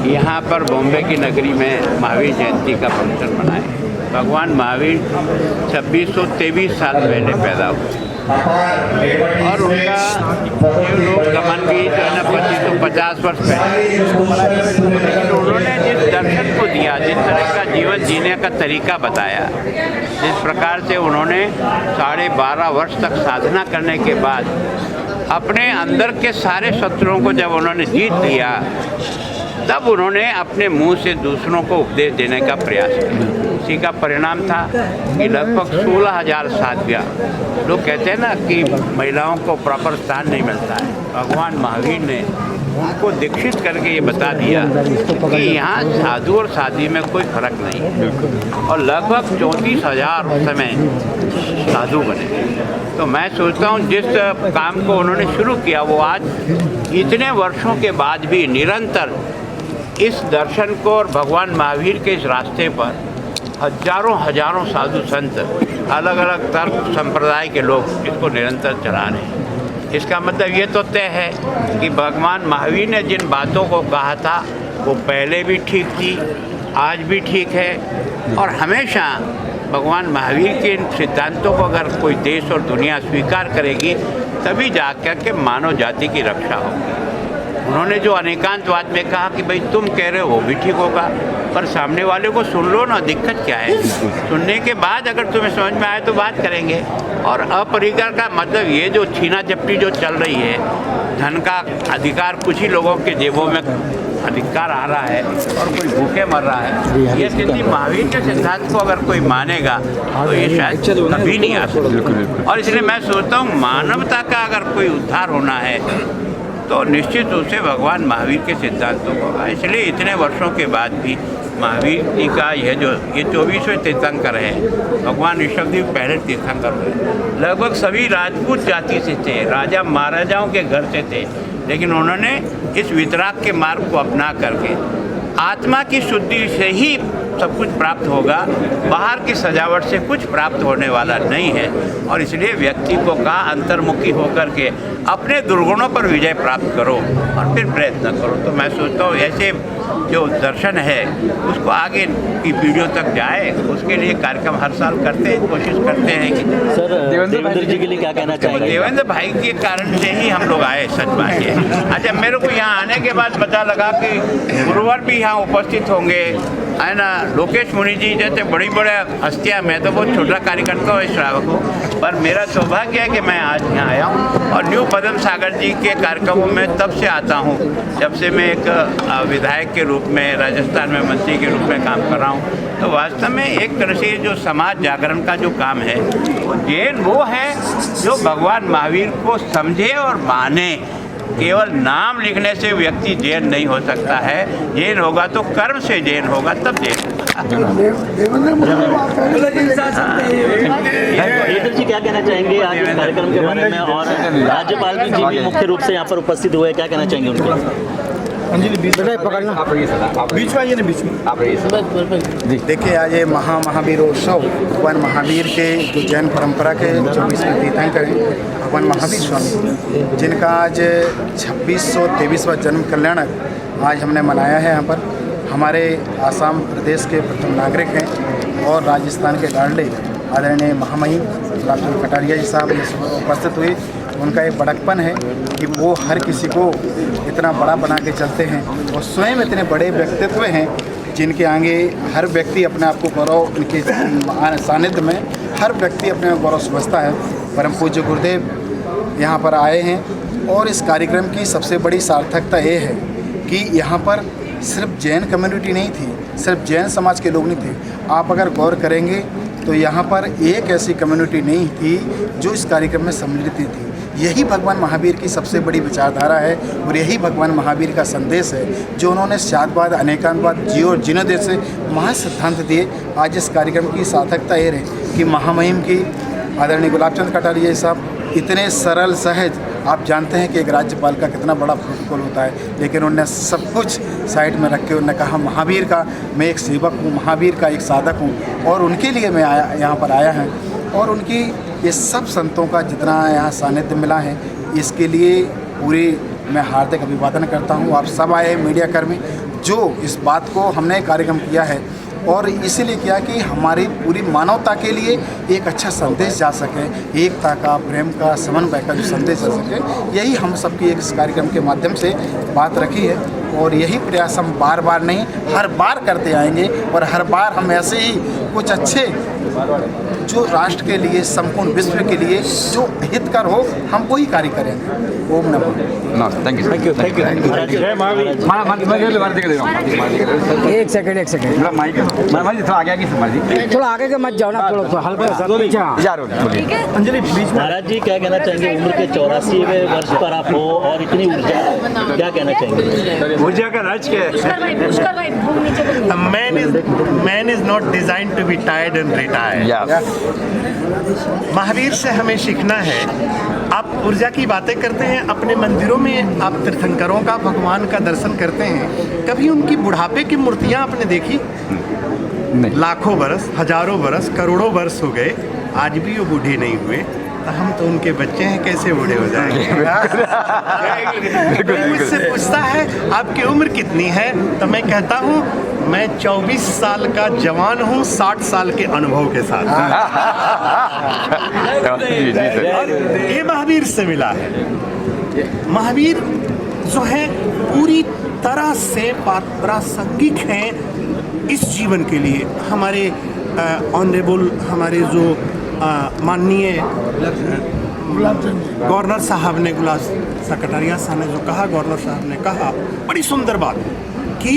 यहाँ पर बॉम्बे की नगरी में महावीर जयंती का फंक्शन मनाए। भगवान महावीर 2623 साल पहले पैदा हुए और उनका जो लोग गमन भी जो है ना 2550 वर्ष पहले, लेकिन उन्होंने जिस दर्शन को दिया, जिस तरह का जीवन जीने का तरीका बताया, जिस प्रकार से उन्होंने 12.5 वर्ष तक साधना करने के बाद अपने अंदर के सारे शत्रुओं को जब उन्होंने जीत लिया, तब उन्होंने अपने मुंह से दूसरों को उपदेश देने का प्रयास किया। इसी का परिणाम था कि लगभग 16,000 साधवियाँ, लोग कहते हैं ना कि महिलाओं को प्रॉपर स्थान नहीं मिलता है, भगवान महावीर ने उनको दीक्षित करके ये बता दिया कि यहाँ साधु और साध्वी में कोई फर्क नहीं है, और लगभग 34,000 उस समय साधु बने। तो मैं सोचता हूँ जिस काम को उन्होंने शुरू किया वो आज इतने वर्षों के बाद भी निरंतर इस दर्शन को और भगवान महावीर के इस रास्ते पर हजारों साधु संत, अलग अलग तर्क संप्रदाय के लोग इसको निरंतर चला रहे हैं। इसका मतलब ये तो तय है कि भगवान महावीर ने जिन बातों को कहा था वो पहले भी ठीक थी, आज भी ठीक है, और हमेशा भगवान महावीर के इन सिद्धांतों को अगर कोई देश और दुनिया स्वीकार करेगी तभी जाकर के मानव जाति की रक्षा होगी। उन्होंने जो अनेकांतवाद में कहा कि भाई तुम कह रहे हो वो भी ठीक होगा, पर सामने वाले को सुन लो ना, दिक्कत क्या है, सुनने के बाद अगर तुम्हें समझ में आए तो बात करेंगे। और अपरिकर का मतलब ये जो छीना झपटी जो चल रही है, धन का अधिकार कुछ ही लोगों के जेबों में अधिकार आ रहा है और कोई भूखे मर रहा है, ये स्थिति महावीर के सिद्धांत को अगर कोई मानेगा तो ये शायद कभी नहीं आ सकता। और इसलिए मैं सोचता हूँ मानवता का अगर कोई उद्धार होना है तो निश्चित रूप से भगवान महावीर के सिद्धांतों को होगा। इसलिए इतने वर्षों के बाद भी महावीर जी का ये 24वें तीर्थंकर है, भगवान ऋषभदेव पहले तीर्थंकर हुए। लगभग सभी राजपूत जाति से थे, राजा महाराजाओं के घर से थे, लेकिन उन्होंने इस वितराग के मार्ग को अपना करके आत्मा की शुद्धि से ही सब कुछ प्राप्त होगा, बाहर की सजावट से कुछ प्राप्त होने वाला नहीं है। और इसलिए व्यक्ति को कहा अंतर्मुखी होकर के अपने दुर्गुणों पर विजय प्राप्त करो और फिर प्रयत्न करो। तो मैं सोचता हूँ ऐसे जो दर्शन है उसको आगे की पीढ़ियों तक जाए, उसके लिए कार्यक्रम हर साल करते हैं, कोशिश करते हैं कि सर देवेंद्र जी के लिए क्या कहना चाहेंगे? देवेंद्र भाई के कारण से ही हम लोग आए, सच बात है। अच्छा, मेरे को यहाँ आने के बाद पता लगा कि गुरुवार भी यहाँ उपस्थित होंगे, है ना, लोकेश मुनि जी जैसे बड़ी हस्तियाँ। मैं तो बहुत छोटा कार्यकर्ता हूँ, श्रावक हूँ, पर मेरा सौभाग्य है कि मैं आज यहाँ आया हूँ। और न्यू पद्म सागर जी के कार्यक्रमों में तब से आता हूँ जब से मैं एक विधायक के रूप में राजस्थान में मंत्री के रूप में काम कर रहा हूँ। तो वास्तव में एक तरह से जो समाज जागरण का जो काम है वो जैन वो है जो भगवान महावीर को समझे और माने। केवल नाम लिखने से व्यक्ति जैन नहीं हो सकता है, जैन होगा तो कर्म से जैन होगा, तब जैन जी क्या कहना चाहेंगे आज इस कार्यक्रम के बारे में? और राज्यपाल जी भी मुख्य रूप से यहाँ पर उपस्थित हुए, क्या कहना चाहेंगे उनके? देखिए, आज ये महावीरोत्सव भगवान महावीर के जो जैन परंपरा के 24वें तीर्थंकर हैं भगवान महावीर स्वामी, जिनका आज 2623वां जन्म कल्याणक आज हमने मनाया है। यहाँ पर हमारे आसाम प्रदेश के प्रथम नागरिक हैं और राजस्थान के लाडले आदरणीय महामहिम गुलाबचंद कटारिया जी साहब उपस्थित हुए। उनका एक बड़कपन है कि वो हर किसी को इतना बड़ा बना के चलते हैं और स्वयं इतने बड़े व्यक्तित्व हैं जिनके आगे हर व्यक्ति अपने आप को गौरव, उनके सानिध्य में हर व्यक्ति अपने गौरव समझता है। परम पूज्य गुरुदेव यहाँ पर आए हैं और इस कार्यक्रम की सबसे बड़ी सार्थकता ये है कि यहाँ पर सिर्फ जैन कम्युनिटी नहीं थी, सिर्फ जैन समाज के लोग नहीं थे। आप अगर गौर करेंगे तो यहाँ पर एक ऐसी कम्युनिटी नहीं थी जो इस कार्यक्रम में सम्मिलित थी। यही भगवान महावीर की सबसे बड़ी विचारधारा है और यही भगवान महावीर का संदेश है जो उन्होंने शादवाद, अनेकांतवाद, जियो और जिनोदय से महा सिद्धांत दिए। आज इस कार्यक्रम की सार्थकता ये रही कि महामहिम की आदरणीय गुलाबचंद कटारिया साहब इतने सरल सहज, आप जानते हैं कि एक राज्यपाल का कितना बड़ा प्रोटोकॉल होता है, लेकिन उन्होंने सब कुछ साइड में रख के उन्होंने कहा महावीर का मैं एक सेवक हूँ, महावीर का एक साधक हूँ और उनके लिए मैं यहाँ पर आया है। और उनकी ये सब संतों का जितना यहाँ सानिध्य मिला है इसके लिए पूरी मैं हार्दिक अभिवादन करता हूँ। आप सब आए मीडिया कर्मी, जो इस बात को हमने कार्यक्रम किया है और इसीलिए किया कि हमारी पूरी मानवता के लिए एक अच्छा संदेश जा सके, एकता का, प्रेम का, समन्वय का जो संदेश जा सके, यही हम सबकी एक इस कार्यक्रम के माध्यम से बात रखी है। और यही प्रयास हम बार बार नहीं, हर बार करते आएंगे और हर बार हम ऐसे ही कुछ अच्छे जो राष्ट्र के लिए, संपूर्ण विश्व के लिए जो हितकर हो, हम वही कार्य करेंगे। ओम नमः। थैंक यू थैंक यू एक सेकंड थोड़ा आगे के मत जाओ ना, थोड़ा हल्का सा अंजलि बीच में। महाराज जी क्या कहना चाहेंगे, उम्र के 84वें वर्ष पर आप हो और इतनी ऊर्जा, क्या कहना चाहेंगे? ऊर्जा का राज क्या है? Man is not designed to be tired and retire. Mahavir से हमें सीखना है। आप ऊर्जा की बातें करते हैं, अपने मंदिरों में आप तीर्थंकरों का, भगवान का दर्शन करते हैं, कभी उनकी बुढ़ापे की मूर्तियां आपने देखी? लाखों बरस, हजारों बरस, करोड़ों बरस हो गए, आज भी वो बूढ़े नहीं हुए, तो हम तो उनके बच्चे हैं, कैसे बूढ़े हो जाएंगे? कोई मुझसे पूछता है आपकी उम्र कितनी है, तो मैं कहता हूँ मैं 24 साल का जवान हूँ, 60 साल के अनुभव के साथ। ये महावीर से मिला है। महावीर जो है पूरी तरह से प्रासंगिक हैं इस जीवन के लिए। हमारे ऑनरेबल, हमारे जो माननीय गवर्नर साहब ने, गुलाब सकटारिया साहब ने जो कहा, गवर्नर साहब ने कहा बड़ी सुंदर बात कि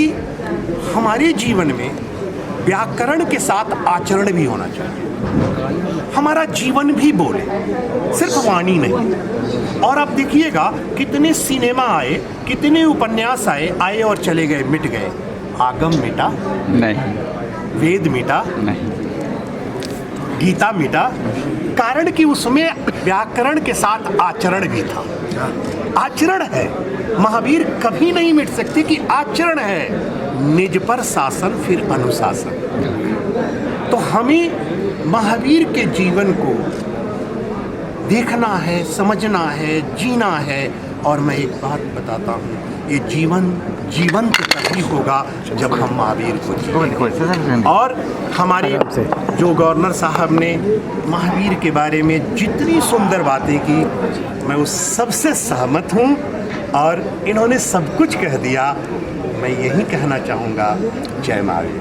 हमारे जीवन में व्याकरण के साथ आचरण भी होना चाहिए। हमारा जीवन भी बोले, सिर्फ वाणी नहीं। और आप देखिएगा कितने सिनेमा आए, कितने उपन्यास आए और चले गए, मिट गए। आगम मिटा नहीं, वेद मिटा नहीं, गीता मिटा, कारण कि उसमें व्याकरण के साथ आचरण भी था। आचरण है, महावीर कभी नहीं मिट सकते कि आचरण है। निज पर शासन फिर अनुशासन। तो हमें महावीर के जीवन को देखना है, समझना है, जीना है। और मैं एक बात बताता हूँ, ये जीवंत तभी होगा जब हम महावीर को जिएंगे। और हमारे जो गवर्नर साहब ने महावीर के बारे में जितनी सुंदर बातें की, मैं उस सबसे सहमत हूँ और इन्होंने सब कुछ कह दिया। मैं यही कहना चाहूँगा, जय महावीर।